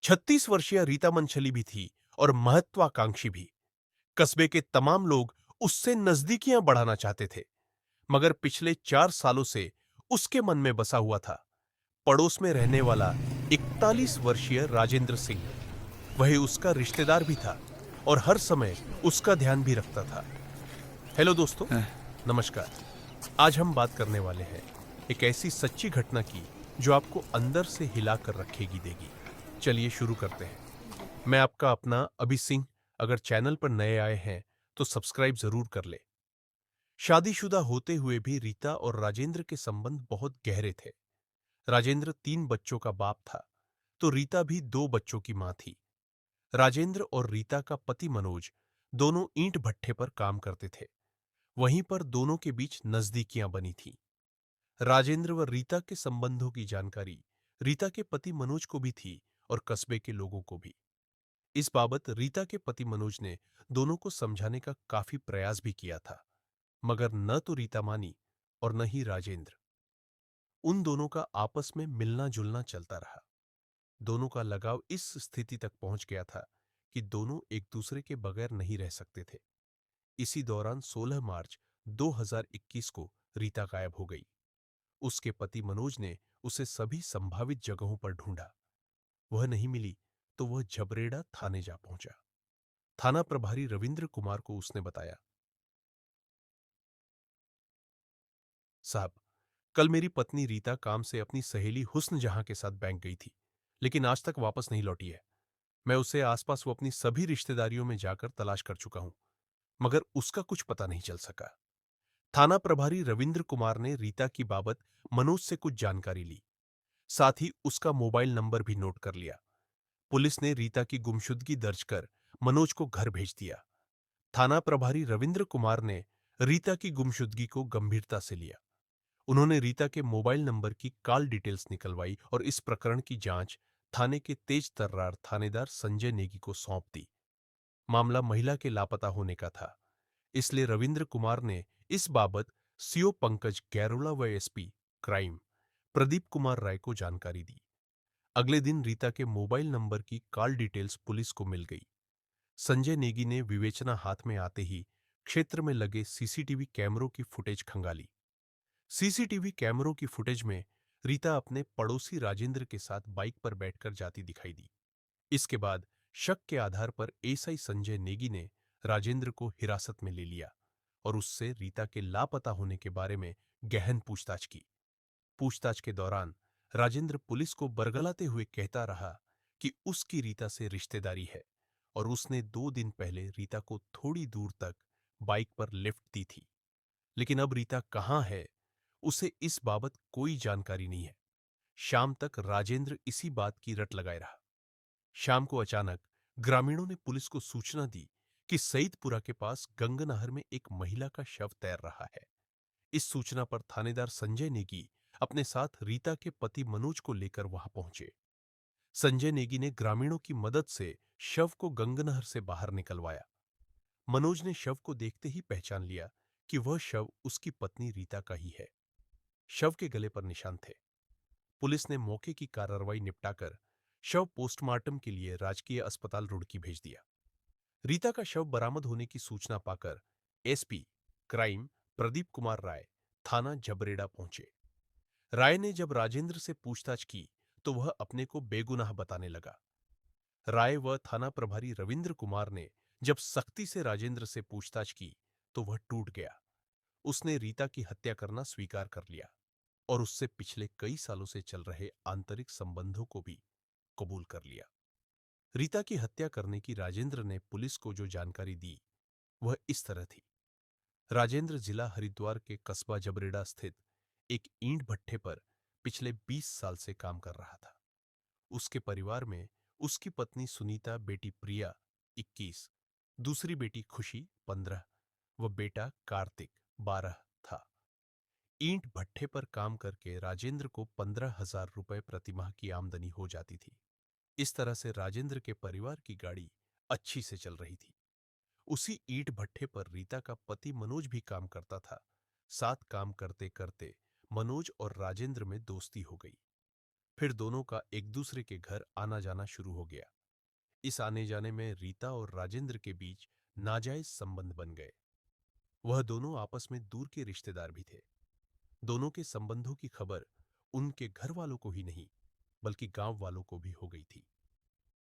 36 वर्षीय रीता मनचली भी थी और महत्वाकांक्षी भी। कस्बे के तमाम लोग उससे नजदीकियां बढ़ाना चाहते थे, मगर पिछले 4 सालों से उसके मन में बसा हुआ था पड़ोस में रहने वाला 41 वर्षीय राजेंद्र सिंह। वही उसका रिश्तेदार भी था और हर समय उसका ध्यान भी रखता था। हेलो दोस्तों, नमस्कार। आज हम बात करने वाले हैं एक ऐसी सच्ची घटना की जो आपको अंदर से हिला कर रखेगी देगी। चलिए शुरू करते हैं। मैं आपका अपना अभी सिंह। अगर चैनल पर नए आए हैं तो सब्सक्राइब जरूर कर ले। शादीशुदा होते हुए भी रीता और राजेंद्र के संबंध बहुत गहरे थे। राजेंद्र 3 बच्चों का बाप था, तो रीता भी 2 बच्चों की मां थी। राजेंद्र और रीता का पति मनोज दोनों ईंट भट्ठे पर काम करते थे। वहीं पर दोनों के बीच नजदीकियां बनी थी। राजेंद्र व रीता के संबंधों की जानकारी रीता के पति मनोज को भी थी और कस्बे के लोगों को भी। इस बाबत रीता के पति मनोज ने दोनों को समझाने का काफी प्रयास भी किया था, मगर न तो रीता मानी और न ही राजेंद्र। उन दोनों का आपस में मिलना जुलना चलता रहा। दोनों का लगाव इस स्थिति तक पहुंच गया था कि दोनों एक दूसरे के बगैर नहीं रह सकते थे। इसी दौरान 16 मार्च 2021 को रीता गायब हो गई। उसके पति मनोज ने उसे सभी संभावित जगहों पर ढूंढा। वह नहीं मिली तो वह झबरेड़ा थाने जा पहुंचा। थाना प्रभारी रविंद्र कुमार को उसने बताया, साहब, कल मेरी पत्नी रीता काम से अपनी सहेली हुस्न जहां के साथ बैंक गई थी, लेकिन आज तक वापस नहीं लौटी है। मैं उसे आसपास वो अपनी सभी रिश्तेदारियों में जाकर तलाश कर चुका हूं, मगर उसका कुछ पता नहीं चल सका। थाना प्रभारी रविंद्र कुमार ने रीता की बाबत मनोज से कुछ जानकारी ली, साथ ही उसका मोबाइल नंबर भी नोट कर लिया। पुलिस ने रीता की गुमशुदगी दर्ज कर मनोज को घर भेज दिया। थाना प्रभारी रविंद्र कुमार ने रीता की गुमशुदगी को गंभीरता से लिया। उन्होंने रीता के मोबाइल नंबर की कॉल डिटेल्स निकलवाई और इस प्रकरण की जांच थाने के तेज तर्रार थानेदार संजय नेगी को सौंप दी। मामला महिला के लापता होने का था, इसलिए रविंद्र कुमार ने इस बाबत सीओ पंकज गैरोला व एसपी क्राइम प्रदीप कुमार राय को जानकारी दी। अगले दिन रीता के मोबाइल नंबर की कॉल डिटेल्स पुलिस को मिल गई। संजय नेगी ने विवेचना हाथ में आते ही क्षेत्र में लगे सीसीटीवी कैमरों की फुटेज खंगाली। सीसीटीवी कैमरों की फुटेज में रीता अपने पड़ोसी राजेंद्र के साथ बाइक पर बैठकर जाती दिखाई दी। इसके बाद शक के आधार पर एसआई संजय नेगी ने राजेंद्र को हिरासत में ले लिया और उससे रीता के लापता होने के बारे में गहन पूछताछ की। पूछताछ के दौरान राजेंद्र पुलिस को बरगलाते हुए कहता रहा कि उसकी रीता से रिश्तेदारी है और उसने 2 दिन पहले रीता को थोड़ी दूर तक बाइक पर लिफ्ट दी थी। लेकिन अब रीता कहाँ है, उसे इस बाबत कोई जानकारी नहीं है। शाम तक राजेंद्र इसी बात की रट लगाए रहा। शाम को अचानक ग्रामीणों ने पुलिस को सूचना दी कि सईदपुरा के पास गंगनहर में एक महिला का शव तैर रहा है। इस सूचना पर थानेदार संजय नेगी अपने साथ रीता के पति मनोज को लेकर वहां पहुंचे। संजय नेगी ने ग्रामीणों की मदद से शव को गंगनहर से बाहर निकलवाया। मनोज ने शव को देखते ही पहचान लिया कि वह शव उसकी पत्नी रीता का ही है। शव के गले पर निशान थे। पुलिस ने मौके की कार्रवाई निपटाकर शव पोस्टमार्टम के लिए राजकीय अस्पताल रुड़की भेज दिया। रीता का शव बरामद होने की सूचना पाकर एसपी क्राइम प्रदीप कुमार राय थाना जबरेड़ा पहुंचे। राय ने जब राजेंद्र से पूछताछ की तो वह अपने को बेगुनाह बताने लगा। राय व थाना प्रभारी रविंद्र कुमार ने जब सख्ती से राजेंद्र से पूछताछ की तो वह टूट गया। उसने रीता की हत्या करना स्वीकार कर लिया और उससे पिछले कई सालों से चल रहे आंतरिक संबंधों को भी कबूल कर लिया। रीता की हत्या करने की राजेंद्र ने पुलिस को जो जानकारी दी वह इस तरह थी। राजेंद्र जिला हरिद्वार के कस्बा जबरेड़ा स्थित एक ईंट भट्ठे पर पिछले 20 साल से काम कर रहा था। उसके परिवार में उसकी पत्नी सुनीता, बेटी प्रिया 21, दूसरी बेटी खुशी 15 व बेटा कार्तिक 12 था। ईंट भट्ठे पर काम करके राजेंद्र को 15,000 रुपए प्रतिमाह की आमदनी हो जाती थी। इस तरह से राजेंद्र के परिवार की गाड़ी अच्छी से चल रही थी। उसी ईंट भट्ठे पर रीता का पति मनोज भी काम करता था। साथ काम करते करते मनोज और राजेंद्र में दोस्ती हो गई। फिर दोनों का एक दूसरे के घर आना जाना शुरू हो गया। इस आने जाने में रीता और राजेंद्र के बीच नाजायज संबंध बन गए। वह दोनों आपस में दूर के रिश्तेदार भी थे। दोनों के संबंधों की खबर उनके घर वालों को ही नहीं, बल्कि गांव वालों को भी हो गई थी।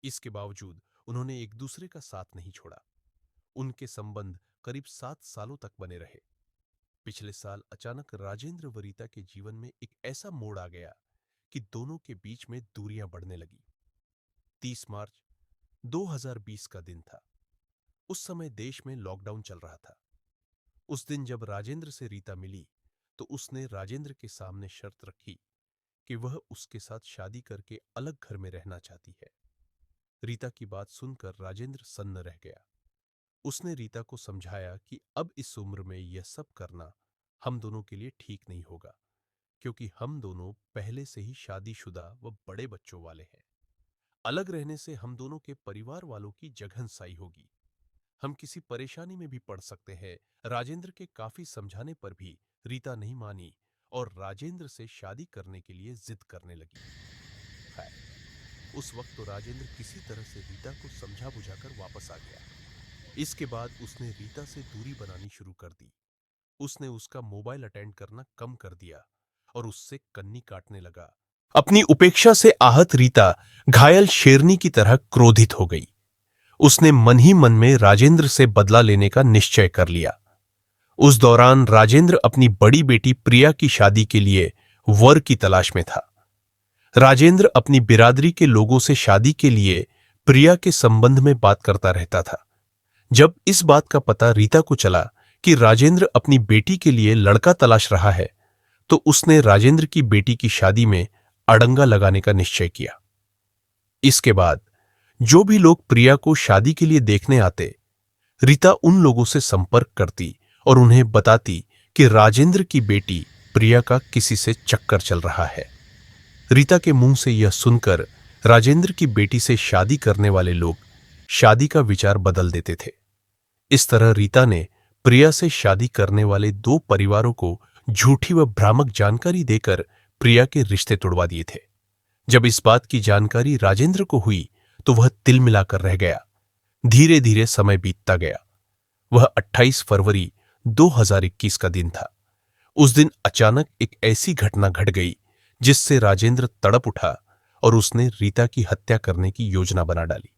इसके बावजूद उन्होंने एक दूसरे का साथ नहीं छोड़ा। उनके संबंध करीब 7 सालों तक बने रहे। पिछले साल अचानक राजेंद्र व रीता के जीवन में एक ऐसा मोड़ आ गया कि दोनों के बीच में दूरियां बढ़ने लगी। 30 मार्च 2020 का दिन था। उस समय देश में लॉकडाउन चल रहा था। उस दिन जब राजेंद्र से रीता मिली तो उसने राजेंद्र के सामने शर्त रखी कि वह उसके साथ शादी करके अलग घर में रहना चाहती है। रीता की बात सुनकर राजेंद्र सन्न रह गया। उसने रीता को समझाया कि अब इस उम्र में यह सब करना हम दोनों के लिए ठीक नहीं होगा, क्योंकि हम दोनों पहले से ही शादीशुदा व बड़े बच्चों वाले हैं। अलग रहने से हम दोनों के परिवार वालों की जघनसाई होगी। हम किसी परेशानी में भी पड़ सकते हैं। राजेंद्र के काफी समझाने पर भी रीता नहीं मानी और राजेंद्र से शादी करने के लिए जिद करने लगी। खैर, उस वक्त तो राजेंद्र किसी तरह से रीता को समझा बुझाकर वापस आ गया। इसके बाद उसने रीता से दूरी बनानी शुरू कर दी। उसने उसका मोबाइल अटेंड करना कम कर दिया और उससे कन्नी काटने लगा। अपनी उपेक्षा से आहत रीता घायल शेरनी की तरह क्रोधित हो गई। उसने मन ही मन में राजेंद्र से बदला लेने का निश्चय कर लिया। उस दौरान राजेंद्र अपनी बड़ी बेटी प्रिया की शादी के लिए वर की तलाश में था। राजेंद्र अपनी बिरादरी के लोगों से शादी के लिए प्रिया के संबंध में बात करता रहता था। जब इस बात का पता रीता को चला कि राजेंद्र अपनी बेटी के लिए लड़का तलाश रहा है, तो उसने राजेंद्र की बेटी की शादी में अड़ंगा लगाने का निश्चय किया। इसके बाद जो भी लोग प्रिया को शादी के लिए देखने आते, रीता उन लोगों से संपर्क करती और उन्हें बताती कि राजेंद्र की बेटी प्रिया का किसी से चक्कर चल रहा है। रीता के मुंह से यह सुनकर राजेंद्र की बेटी से शादी करने वाले लोग शादी का विचार बदल देते थे। इस तरह रीता ने प्रिया से शादी करने वाले 2 परिवारों को झूठी व भ्रामक जानकारी देकर प्रिया के रिश्ते तोड़वा दिए थे। जब इस बात की जानकारी राजेंद्र को हुई तो वह तिल मिलाकर रह गया। धीरे धीरे समय बीतता गया। वह 28 फरवरी 2021 का दिन था। उस दिन अचानक एक ऐसी घटना घट गई जिससे राजेंद्र तड़प उठा और उसने रीता की हत्या करने की योजना बना डाली।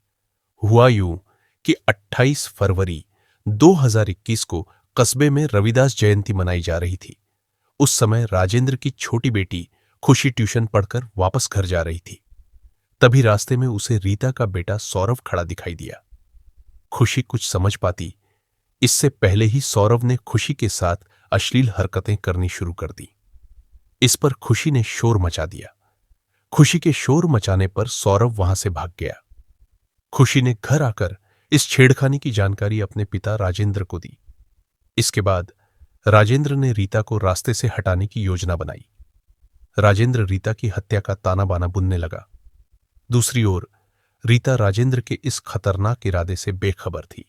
हुआ यूं कि 28 फरवरी 2021 को कस्बे में रविदास जयंती मनाई जा रही थी। उस समय राजेंद्र की छोटी बेटी खुशी ट्यूशन पढ़कर वापस घर जा रही थी। तभी रास्ते में उसे रीता का बेटा सौरभ खड़ा दिखाई दिया। खुशी कुछ समझ पाती इससे पहले ही सौरभ ने खुशी के साथ अश्लील हरकतें करनी शुरू कर दी। इस पर खुशी ने शोर मचा दिया। खुशी के शोर मचाने पर सौरभ वहां से भाग गया। खुशी ने घर आकर इस छेड़खानी की जानकारी अपने पिता राजेंद्र को दी। इसके बाद राजेंद्र ने रीता को रास्ते से हटाने की योजना बनाई। राजेंद्र रीता की हत्या का ताना बाना बुनने लगा। दूसरी ओर रीता राजेंद्र के इस खतरनाक इरादे से बेखबर थी।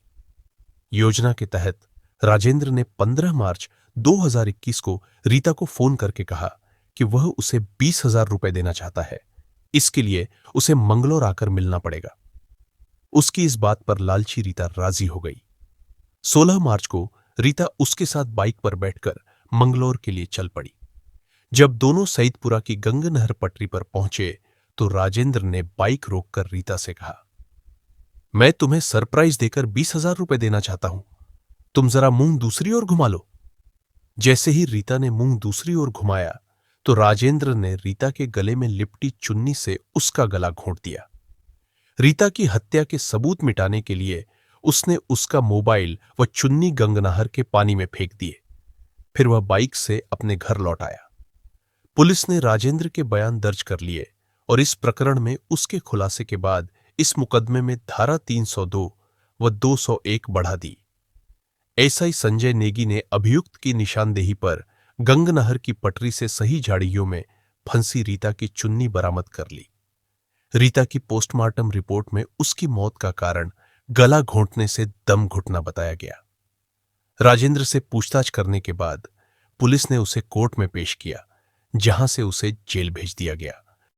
योजना के तहत राजेंद्र ने 15 मार्च 2021 को रीता को फोन करके कहा कि वह उसे 20,000 रुपए देना चाहता है। इसके लिए उसे मंगलौर आकर मिलना पड़ेगा। उसकी इस बात पर लालची रीता राजी हो गई। 16 मार्च को रीता उसके साथ बाइक पर बैठकर मंगलौर के लिए चल पड़ी। जब दोनों सईदपुरा की गंगनहर पटरी पर पहुंचे तो राजेंद्र ने बाइक रोककर रीता से कहा, मैं तुम्हें सरप्राइज देकर 20,000 रुपए देना चाहता हूं। तुम जरा मुंह दूसरी ओर घुमा लो। जैसे ही रीता ने मुंह दूसरी ओर घुमाया तो राजेंद्र ने रीता के गले में लिपटी चुन्नी से उसका गला घोंट दिया। रीता की हत्या के सबूत मिटाने के लिए उसने उसका मोबाइल व चुन्नी गंगनहर के पानी में फेंक दिए। फिर वह बाइक से अपने घर लौट आया। पुलिस ने राजेंद्र के बयान दर्ज कर लिए और इस प्रकरण में उसके खुलासे के बाद इस मुकदमे में धारा 302 व 201 बढ़ा दी। एसआई संजय नेगी ने अभियुक्त की निशानदेही पर गंगनहर की पटरी से सही झाड़ियों में फंसी रीता की चुन्नी बरामद कर ली। रीता की पोस्टमार्टम रिपोर्ट में उसकी मौत का कारण गला घोंटने से दम घुटना बताया गया। राजेंद्र से पूछताछ करने के बाद पुलिस ने उसे कोर्ट में पेश किया, जहां से उसे जेल भेज दिया गया।